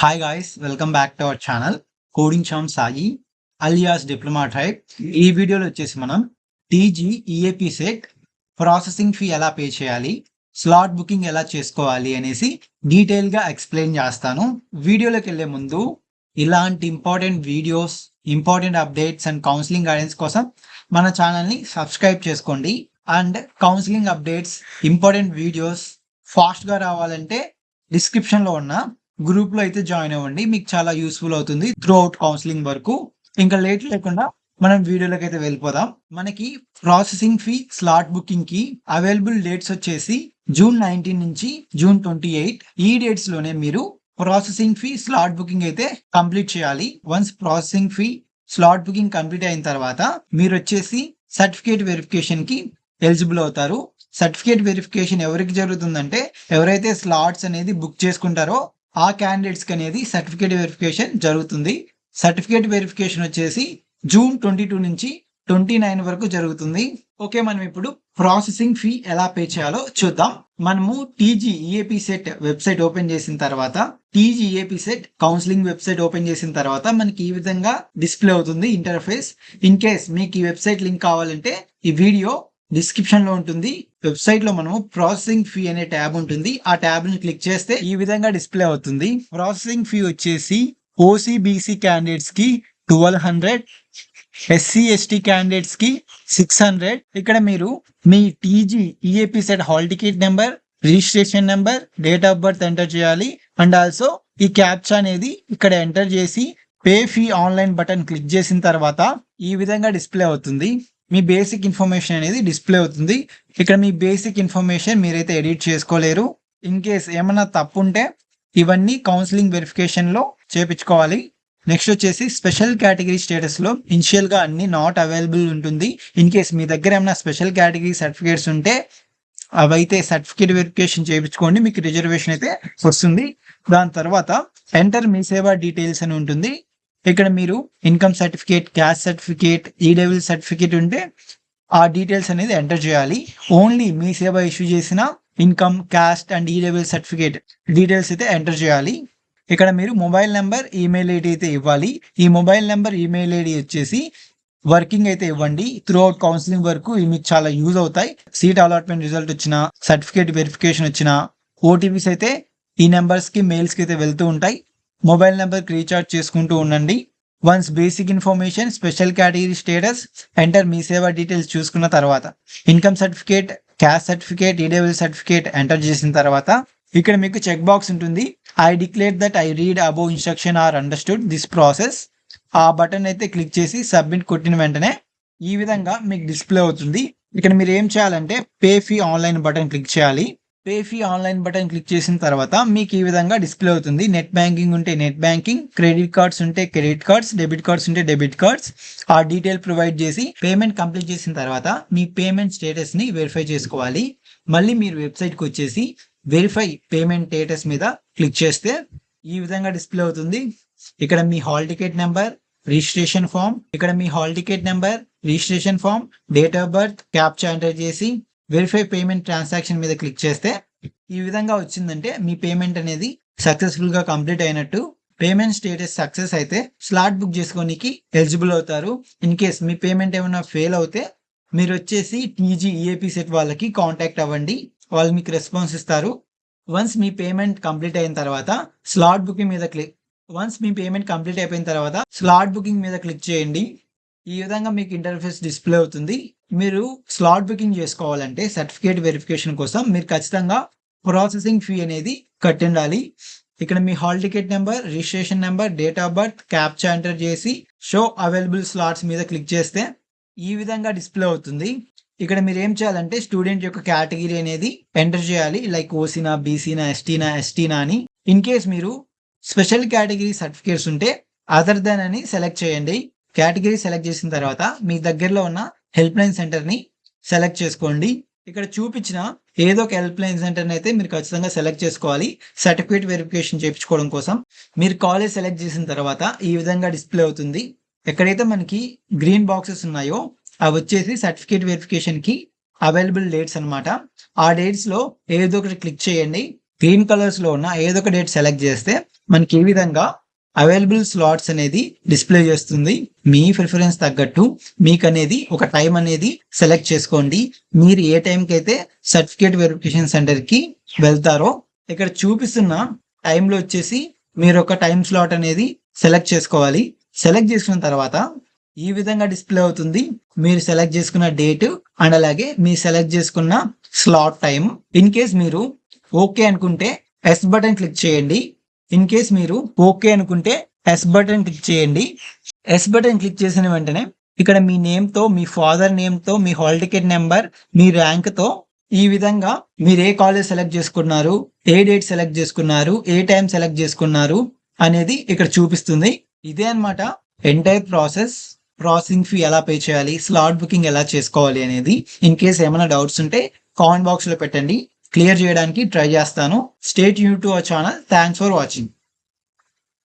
Hi guys, welcome back to our channel coding charm Sai alias diploma tribe. ఈ వీడియోలో వచ్చేసి మనం TG EAP set processing fee ఎలా pay చేయాలి, స్లాట్ బుకింగ్ ఎలా చేసుకోవాలి అనేసి డీటెయిల్గా ఎక్స్ప్లెయిన్ చేస్తాను. వీడియోలోకి వెళ్ళే ముందు ఇలాంటి important videos, important updates and counselling guidance కోసం మన ఛానల్ని సబ్స్క్రైబ్ చేసుకోండి. And counselling updates, important videos ఫాస్ట్గా రావాలంటే డిస్క్రిప్షన్లో ఉన్న గ్రూప్లో అయితే జాయిన్ అవ్వండి. మీకు చాలా యూస్ఫుల్ అవుతుంది త్రూ అవుట్ కౌన్సిలింగ్ వరకు. ఇంకా లేట్ లేకుండా మనం వీడియోలోకి అయితే వెళ్ళిపోదాం. మనకి ప్రాసెసింగ్ ఫీ స్లాట్ బుకింగ్ కి అవైలబుల్ డేట్స్ వచ్చేసి జూన్ 19 నుంచి జూన్ 28. ఈ డేట్స్ లోనే మీరు ప్రాసెసింగ్ ఫీ స్లాట్ బుకింగ్ అయితే కంప్లీట్ చేయాలి. Once processing fee slot booking complete అయిన తర్వాత మీరు వచ్చేసి సర్టిఫికేట్ వెరిఫికేషన్ కి ఎలిజిబుల్ అవుతారు. సర్టిఫికేట్ వెరిఫికేషన్ ఎవరికి జరుగుతుందంటే ఎవరైతే స్లాట్స్ అనేది బుక్ చేసుకుంటారో ఆ క్యాండిడేట్స్ కి అనేది సర్టిఫికేట్ వెరిఫికేషన్ జరుగుతుంది. సర్టిఫికేట్ వెరిఫికేషన్ వచ్చేసి జూన్ 22 నుంచి 29 వరకు జరుగుతుంది. ఓకే, మనం ఇప్పుడు ప్రాసెసింగ్ ఫీ ఎలా పే చేయాలో చూద్దాం. మనము TG EAP set website open చేసిన తర్వాత, TG EAP set counselling website open చేసిన తర్వాత మనకి ఈ విధంగా డిస్ప్లే అవుతుంది ఇంటర్ఫేస్. ఇన్ కేస్ మీకు ఈ వెబ్సైట్ లింక్ కావాలంటే ఈ వీడియో డిస్క్రిప్షన్ లో ఉంటుంది. వెబ్సైట్ లో మనము ప్రాసెసింగ్ ఫీ అనే ట్యాబ్ ఉంటుంది. ఆ ట్యాబ్ ని క్లిక్ చేస్తే ఈ విధంగా డిస్ప్లే అవుతుంది. ప్రాసెసింగ్ ఫీ వచ్చేసి ఓసీబీసీ క్యాండిడేట్స్ కి 1200, ఎస్సీ ఎస్టీ క్యాండిడేట్స్ కి 600. ఇక్కడ మీరు మీ TG EAPCET hall ticket number, registration number, date of birth enter చేయాలి. అండ్ ఆల్సో ఈ క్యాప్చా అనేది ఇక్కడ ఎంటర్ చేసి pay fee online button click చేసిన తర్వాత ఈ విధంగా డిస్ప్లే అవుతుంది. మీ బేసిక్ ఇన్ఫర్మేషన్ అనేది డిస్ప్లే అవుతుంది. ఇక్కడ మీ బేసిక్ ఇన్ఫర్మేషన్ మీరైతే ఎడిట్ చేసుకోలేరు. ఇన్ కేస్ ఏమైనా తప్పు ఉంటే ఇవన్నీ కౌన్సిలింగ్ వెరిఫికేషన్ లో చేపించుకోవాలి. నెక్స్ట్ వచ్చేసి స్పెషల్ కేటగిరీ స్టేటస్ లో ఇనిషియల్ గా అన్ని నాట్ అవైలబుల్ ఉంటుంది. ఇన్ కేస్ మీ దగ్గర ఏమైనా స్పెషల్ కేటగిరీ సర్టిఫికేట్స్ ఉంటే అవైతే సర్టిఫికేట్ వెరిఫికేషన్ చేయించుకోండి, మీకు రిజర్వేషన్ అయితే వస్తుంది. దాని తర్వాత ఎంటర్ మీ సేవా డీటెయిల్స్ అని ఉంటుంది. ఇక్కడ మీరు income certificate, caste certificate, EW certificate ఉంటే ఆ డీటెయిల్స్ అనేది ఎంటర్ చేయాలి. ఓన్లీ మీ సేవ ఇష్యూ చేసిన income, caste and EW certificate details అయితే ఎంటర్ చేయాలి. ఇక్కడ మీరు మొబైల్ నెంబర్, ఈమెయిల్ ఐడి అయితే ఇవ్వాలి. ఈ మొబైల్ నెంబర్, ఈమెయిల్ ఐడి వచ్చేసి వర్కింగ్ అయితే ఇవ్వండి. త్రూ అవుట్ కౌన్సిలింగ్ వరకు మీకు చాలా యూజ్ అవుతాయి. సీట్ అలాట్మెంట్ రిజల్ట్ వచ్చిన, సర్టిఫికేట్ వెరిఫికేషన్ వచ్చిన ఓటీపీస్ అయితే ఈ నెంబర్స్ కి, మెయిల్స్ కి అయితే వెళ్తూ ఉంటాయి. మొబైల్ నెంబర్కి రీఛార్జ్ చేసుకుంటూ ఉండండి. Once basic information, special category status, enter MeeSeva details చూసుకున్న తర్వాత income certificate, caste certificate, EW certificate enter చేసిన తర్వాత ఇక్కడ మీకు చెక్ బాక్స్ ఉంటుంది. I declare that I read above instruction are understood this process. ఆ బటన్ అయితే క్లిక్ చేసి సబ్మిట్ కొట్టిన వెంటనే ఈ విధంగా మీకు డిస్ప్లే అవుతుంది. ఇక్కడ మీరు ఏం చేయాలంటే pay fee online button click చేయాలి. Pay fee online button click చేసిన తర్వాత మీకు ఈ విధంగా డిస్ప్లే అవుతుంది. నెట్ బ్యాంకింగ్ ఉంటే నెట్ బ్యాంకింగ్, క్రెడిట్ కార్డ్స్ ఉంటే క్రెడిట్ కార్డ్స్, డెబిట్ కార్డ్స్ ఉంటే డెబిట్ కార్డ్స్. ఆ డీటెయిల్ ప్రొవైడ్ చేసి పేమెంట్ కంప్లీట్ చేసిన తర్వాత మీ పేమెంట్ స్టేటస్ ని వెరిఫై చేసుకోవాలి. మళ్ళీ మీరు వెబ్సైట్కి వచ్చేసి వెరిఫై పేమెంట్ స్టేటస్ మీద క్లిక్ చేస్తే ఈ విధంగా డిస్ప్లే అవుతుంది. ఇక్కడ మీ hall ticket number, registration form, ఇక్కడ మీ hall ticket number, registration form, date of birth, captcha enter చేసి వెరిఫై పేమెంట్ ట్రాన్సాక్షన్ మీద క్లిక్ చేస్తే ఈ విధంగా వచ్చిందంటే మీ పేమెంట్ అనేది సక్సెస్ఫుల్ గా కంప్లీట్ అయినట్టు. పేమెంట్ స్టేటస్ సక్సెస్ అయితే స్లాట్ బుక్ చేసుకోనికి ఎలిజిబుల్ అవుతారు. ఇన్ కేస్ మీ పేమెంట్ ఏమైనా ఫెయిల్ అవుతే మీరు వచ్చేసి టీజీ ఈఏపీ సెట్ వాళ్ళకి కాంటాక్ట్ అవ్వండి, వాళ్ళు మీకు రెస్పాన్స్ ఇస్తారు. వన్స్ మీ పేమెంట్ కంప్లీట్ అయిన తర్వాత స్లాట్ బుకింగ్ మీద స్లాట్ బుకింగ్ మీద క్లిక్ చేయండి. ఈ విధంగా మీకు ఇంటర్ఫేస్ డిస్ప్లే అవుతుంది. మీరు స్లాట్ బుకింగ్ చేసుకోవాలంటే సర్టిఫికేట్ వెరిఫికేషన్ కోసం మీరు ఖచ్చితంగా ప్రాసెసింగ్ ఫీ అనేది కట్టి ఉండాలి. ఇక్కడ మీ hall ticket number, registration number, date of birth, captcha enter చేసి షో అవైలబుల్ స్లాట్స్ మీద క్లిక్ చేస్తే ఈ విధంగా డిస్ప్లే అవుతుంది. ఇక్కడ మీరు ఏం చేయాలంటే స్టూడెంట్ యొక్క కేటగిరీ అనేది ఎంటర్ చేయాలి. లైక్ ఓసీనా, బీసీనా, ఎస్టీనా అని. ఇన్ కేస్ మీరు స్పెషల్ కేటగిరీ సర్టిఫికేట్స్ ఉంటే అదర్ దెన్ అని సెలెక్ట్ చేయండి. కేటగిరీ సెలెక్ట్ చేసిన తర్వాత మీ దగ్గరలో ఉన్న హెల్ప్ లైన్ సెంటర్ ని సెలెక్ట్ చేసుకోండి. ఇక్కడ చూపించిన ఏదో ఒక హెల్ప్ లైన్ సెంటర్ అయితే మీరు ఖచ్చితంగా సెలెక్ట్ చేసుకోవాలి సర్టిఫికేట్ వెరిఫికేషన్ చేయించుకోవడం కోసం. మీరు కాలేజ్ సెలెక్ట్ చేసిన తర్వాత ఈ విధంగా డిస్ప్లే అవుతుంది. ఎక్కడైతే మనకి గ్రీన్ బాక్సెస్ ఉన్నాయో అవి వచ్చేసి సర్టిఫికేట్ వెరిఫికేషన్ కి అవైలబుల్ డేట్స్ అనమాట. ఆ డేట్స్ లో ఏదో ఒకటి క్లిక్ చేయండి. గ్రీన్ కలర్స్ లో ఉన్న ఏదో ఒక డేట్ సెలెక్ట్ చేస్తే మనకి ఏ విధంగా అవైలబుల్ స్లాట్స్ అనేది డిస్ప్లే చేస్తుంది. మీ ప్రిఫరెన్స్ తగ్గట్టు మీకు అనేది ఒక టైం అనేది సెలెక్ట్ చేసుకోండి. మీరు ఏ టైంకి అయితే సర్టిఫికేట్ వెరిఫికేషన్ సెంటర్ కి వెళ్తారో ఇక్కడ చూపిస్తున్న టైంలో వచ్చేసి మీరు ఒక టైం స్లాట్ అనేది సెలెక్ట్ చేసుకోవాలి. సెలెక్ట్ చేసుకున్న తర్వాత ఈ విధంగా డిస్ప్లే అవుతుంది. మీరు సెలెక్ట్ చేసుకున్న డేట్ అండ్ అలాగే మీరు సెలెక్ట్ చేసుకున్న స్లాట్ టైం. ఇన్ కేస్ మీరు ఓకే అనుకుంటే ఎస్ బటన్ క్లిక్ చేయండి. ఇన్ కేస్ మీరు ఓకే అనుకుంటే ఎస్ బటన్ క్లిక్ చేయండి. ఎస్ బటన్ క్లిక్ చేసిన వెంటనే ఇక్కడ మీ నేమ్తో, మీ ఫాదర్ నేమ్తో, మీ హాల్ టికెట్ నెంబర్, మీ ర్యాంక్తో ఈ విధంగా మీరు ఏ కాలేజ్ సెలెక్ట్ చేసుకున్నారు, ఏ డేట్ సెలెక్ట్ చేసుకున్నారు, ఏ టైం సెలెక్ట్ చేసుకున్నారు అనేది ఇక్కడ చూపిస్తుంది. ఇదే అన్నమాట ఎంటైర్ ప్రాసెసింగ్ ఫీ ఎలా పే చేయాలి, స్లాట్ బుకింగ్ ఎలా చేసుకోవాలి అనేది. ఇన్ కేస్ ఏమైనా డౌట్స్ ఉంటే కామెంట్ బాక్స్ లో పెట్టండి, క్లియర్ చేయడానికి ట్రై చేస్తాను. Stay tuned to our channel. Thanks for watching.